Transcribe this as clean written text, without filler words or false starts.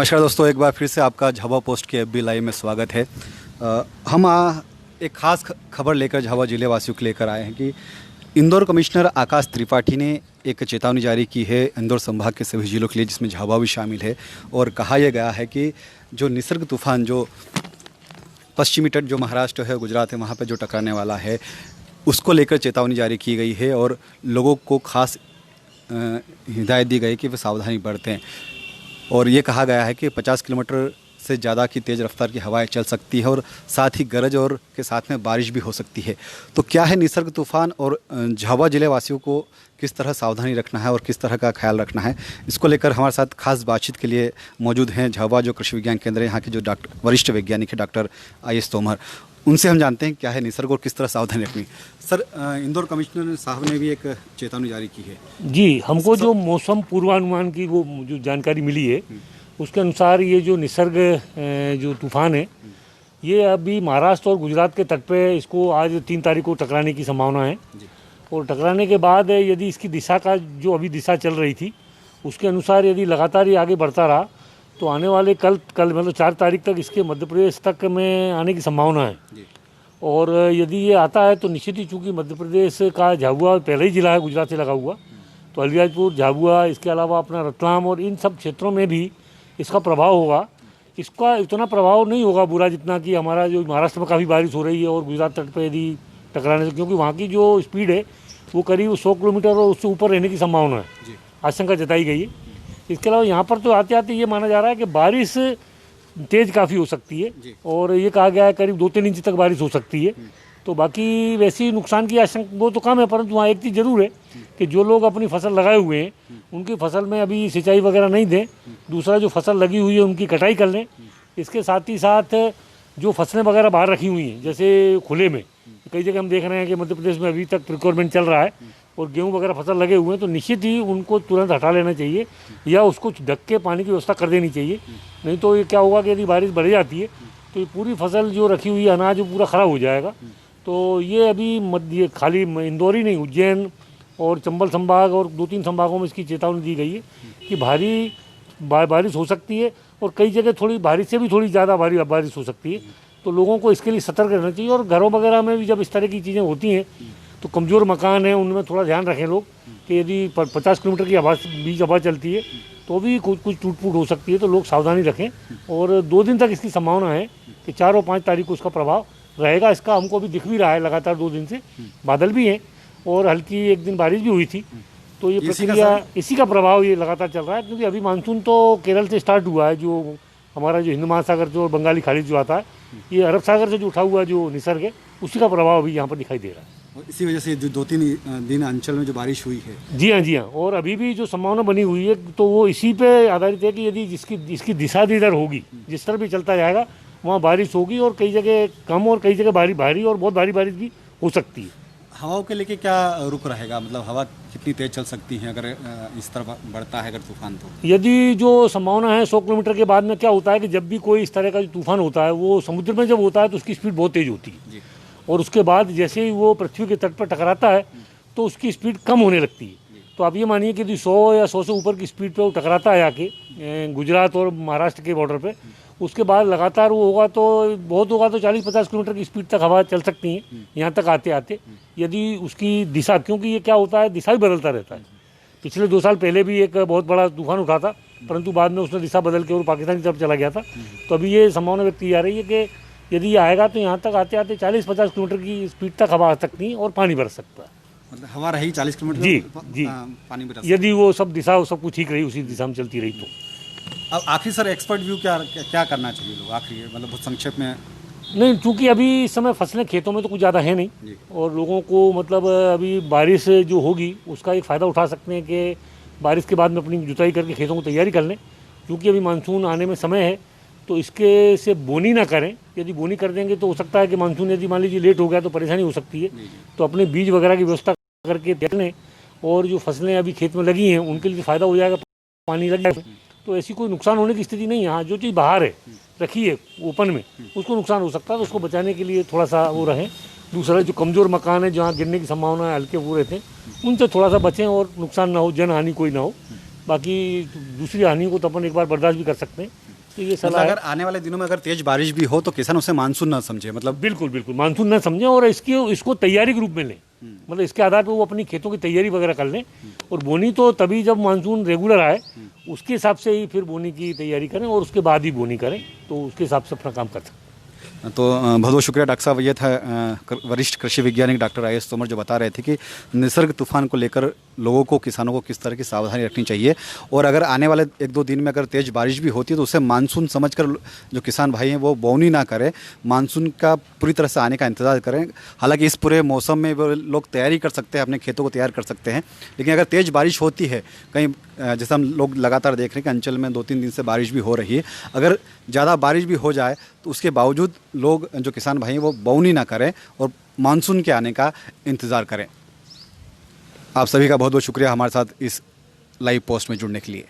नमस्कार दोस्तों, एक बार फिर से आपका झाबुआ पोस्ट के एफबी लाइव में स्वागत है। हम एक खास खबर लेकर झाबुआ जिले वासियों को लेकर आए हैं कि इंदौर कमिश्नर आकाश त्रिपाठी ने एक चेतावनी जारी की है इंदौर संभाग के सभी जिलों के लिए, जिसमें झाबुआ भी शामिल है। और कहा यह गया है कि जो निसर्ग तूफान जो पश्चिमी तट जो महाराष्ट्र है, गुजरात है, वहाँ पर जो टकराने वाला है, उसको लेकर चेतावनी जारी की गई है और लोगों को खास हिदायत दी गई कि वे सावधानी बरतें। और ये कहा गया है कि 50 किलोमीटर से ज़्यादा की तेज़ रफ्तार की हवाएं चल सकती है और साथ ही गरज और के साथ में बारिश भी हो सकती है। तो क्या है निसर्ग तूफान और झाबुआ जिले वासियों को किस तरह सावधानी रखना है और किस तरह का ख्याल रखना है, इसको लेकर हमारे साथ खास बातचीत के लिए मौजूद हैं झाबुआ जो कृषि विज्ञान केंद्र है, यहाँ के जो वरिष्ठ वैज्ञानिक है डॉक्टर IS तोमर। उनसे हम जानते हैं क्या है निसर्ग और किस तरह सावधानी रखनी। सर, इंदौर कमिश्नर साहब ने भी एक चेतावनी जारी की है। जी, हमको जो मौसम पूर्वानुमान की वो जो जानकारी मिली है उसके अनुसार ये जो निसर्ग जो तूफान है ये अभी महाराष्ट्र और गुजरात के तट पे इसको आज 3 तारीख को टकराने की संभावना है। और टकराने के बाद यदि इसकी दिशा का जो अभी दिशा चल रही थी उसके अनुसार यदि लगातार ये आगे बढ़ता रहा तो आने वाले कल मतलब 4 तारीख तक इसके मध्य प्रदेश तक में आने की संभावना है। और यदि ये आता है तो निश्चित ही, चूँकि मध्य प्रदेश का झाबुआ पहले ही जिला है गुजरात से लगा हुआ, तो अलियाजपुर, झाबुआ, इसके अलावा अपना रतलाम और इन सब क्षेत्रों में भी इसका प्रभाव होगा। इसका इतना प्रभाव नहीं होगा बुरा जितना कि हमारा जो महाराष्ट्र में काफ़ी बारिश हो रही है और गुजरात तट पर यदि टकराने से, क्योंकि वहाँ की जो स्पीड है वो करीब 100 किलोमीटर और उससे ऊपर रहने की संभावना है, आशंका जताई गई है। इसके अलावा यहाँ पर तो आते आते ये माना जा रहा है कि बारिश तेज़ काफ़ी हो सकती है और ये कहा गया है करीब 2-3 इंच तक बारिश हो सकती है। तो बाकी वैसी नुकसान की आशंका वो तो कम है, परंतु वहाँ एक चीज़ ज़रूर है कि जो लोग अपनी फसल लगाए हुए हैं उनकी फसल में अभी सिंचाई वगैरह नहीं दें। दूसरा, जो फसल लगी हुई है उनकी कटाई कर लें। इसके साथ ही साथ जो फसलें वगैरह बाहर रखी हुई हैं जैसे खुले में, कई जगह हम देख रहे हैं कि मध्य प्रदेश में अभी तक प्रिक्योरमेंट चल रहा है और गेहूं वगैरह फसल लगे हुए हैं, तो निश्चित ही उनको तुरंत हटा लेना चाहिए या उसको ढक के पानी की व्यवस्था कर देनी चाहिए। नहीं तो ये क्या होगा कि यदि बारिश बढ़ जाती है तो ये पूरी फसल जो रखी हुई है, अनाज, वो पूरा ख़राब हो जाएगा। तो ये अभी ये खाली इंदौर ही नहीं, उज्जैन और चंबल संभाग और 2-3 संभागों में इसकी चेतावनी दी गई है कि भारी बारिश हो सकती है और कई जगह थोड़ी बारिश से भी थोड़ी ज़्यादा बारिश हो सकती है। तो लोगों को इसके लिए सतर्क रहना चाहिए। और घरों वगैरह में भी जब इस तरह की चीज़ें होती हैं तो कमज़ोर मकान है उनमें थोड़ा ध्यान रखें लोग कि यदि 50 किलोमीटर की बीच हवा चलती है तो भी कुछ टूट फूट हो सकती है, तो लोग सावधानी रखें। और 2 दिन तक इसकी संभावना है कि 4 और 5 तारीख को इसका प्रभाव रहेगा। इसका हमको अभी दिख भी रहा है लगातार 2 दिन से, बादल भी हैं और हल्की एक दिन बारिश भी हुई थी। तो ये प्रक्रिया, इसी का प्रभाव ये लगातार चल रहा है, क्योंकि अभी मानसून तो केरल से स्टार्ट हुआ है। जो हमारा जो हिंद महासागर जो बंगाली खाड़ी जो आता है, ये अरब सागर से जो उठा हुआ जो निसर्ग है उसी का प्रभाव अभी यहाँ पर दिखाई दे रहा है। और इसी वजह से जो 2-3 दिन अंचल में जो बारिश हुई है। जी हाँ। और अभी भी जो संभावना बनी हुई है तो वो इसी पे आधारित है कि यदि इसकी दिशा इधर होगी, जिस तरह भी चलता जाएगा वहाँ बारिश होगी और कई जगह कम और कई जगह भारी और बहुत भारी बारिश भी हो सकती है। हवाओं के लेके क्या रुख रहेगा, मतलब हवा कितनी तेज चल सकती है अगर इस तरह बढ़ता है अगर तूफान? तो यदि जो संभावना है 100 किलोमीटर के बाद में क्या होता है कि जब भी कोई इस तरह का जो तूफान होता है वो समुद्र में जब होता है तो उसकी स्पीड बहुत तेज़ होती है और उसके बाद जैसे ही वो पृथ्वी के तट पर टकराता है तो उसकी स्पीड कम होने लगती है। तो आप ये मानिए कि यदि 100 या 100 से ऊपर की स्पीड पे वो टकराता है आके गुजरात और महाराष्ट्र के बॉर्डर पे, उसके बाद लगातार वो होगा तो बहुत होगा तो 40-50 किलोमीटर की स्पीड तक हवा चल सकती है यहाँ तक आते आते, यदि उसकी दिशा, क्योंकि ये क्या होता है दिशा भी बदलता रहता है। पिछले 2 साल पहले भी एक बहुत बड़ा तूफान उठा था, परंतु बाद में उसने दिशा बदल के और पाकिस्तान की तरफ चला गया था। तो अभी ये संभावना व्यक्त की जा रही है कि यदि ये आएगा तो यहाँ तक आते आते 40-50 किलोमीटर की स्पीड तक हवा आ सकती है और पानी बरस सकता है। मतलब हवा रही 40 किलोमीटर जी, पानी बरस, यदि वो सब दिशा सब कुछ ठीक रही, उसी दिशा में चलती रही तो। अब आखिर सर एक्सपर्ट व्यू क्या करना चाहिए लोग आखिर, मतलब बहुत संक्षेप में? नहीं, चूँकि अभी इस समय फसलें खेतों में तो कुछ ज़्यादा है नहीं और लोगों को मतलब अभी बारिश जो होगी उसका एक फ़ायदा उठा सकते हैं कि बारिश के बाद में अपनी जुताई करके खेतों को तैयारी कर लें, क्योंकि अभी मानसून आने में समय है। तो इसके से बोनी ना करें, यदि बोनी कर देंगे तो हो सकता है कि मानसून यदि मान लीजिए लेट हो गया तो परेशानी हो सकती है। तो अपने बीज वगैरह की व्यवस्था करके देख लें और जो फसलें अभी खेत में लगी हैं उनके लिए फ़ायदा हो जाएगा, पानी लग जाएगा तो ऐसी कोई नुकसान होने की स्थिति नहीं है। हाँ, जो चीज़ बाहर है रखी है ओपन में उसको नुकसान हो सकता है, तो उसको बचाने के लिए थोड़ा सा वो रहें। दूसरा, जो कमज़ोर मकान है जहाँ गिरने की संभावना है, हल्के वो रहते हैं, उनसे थोड़ा सा बचें और नुकसान ना हो, जन हानि कोई ना हो। बाकी दूसरी हानि को तो अपन एक बार बर्दाश्त भी कर सकते हैं, तो ये मतलब सलाह है। अगर आने वाले दिनों में अगर तेज बारिश भी हो तो किसान उसे मानसून ना समझे, मतलब बिल्कुल बिल्कुल मानसून ना समझें और इसको तैयारी के रूप में लें। मतलब इसके आधार पर वो अपनी खेतों की तैयारी वगैरह कर लें और बोनी तो तभी जब मानसून रेगुलर आए उसके हिसाब से ही फिर बोनी की तैयारी करें और उसके बाद ही बोनी करें, तो उसके हिसाब से अपना काम कर सकते हैं। तो बहुत बहुत शुक्रिया डॉक्टर साहब। ये था वरिष्ठ कृषि वैज्ञानिक डॉक्टर आईएस तोमर जो बता रहे थे कि निसर्ग तूफान को लेकर लोगों को, किसानों को किस तरह की सावधानी रखनी चाहिए और अगर आने वाले 1-2 दिन में अगर तेज़ बारिश भी होती है तो उसे मानसून समझकर जो किसान भाई हैं वो बोवनी ना करें, मानसून का पूरी तरह से आने का इंतज़ार करें। हालांकि इस पूरे मौसम में वो लोग तैयारी कर सकते हैं, अपने खेतों को तैयार कर सकते हैं, लेकिन अगर तेज़ बारिश होती है कहीं, जैसे हम लोग लगातार देख रहे हैं कि अंचल में 2-3 दिन से बारिश भी हो रही है, अगर ज़्यादा बारिश भी हो जाए तो उसके बावजूद लोग जो किसान भाई हैं वो बोवनी ना करें और मानसून के आने का इंतज़ार करें। आप सभी का बहुत बहुत शुक्रिया हमारे साथ इस लाइव पोस्ट में जुड़ने के लिए।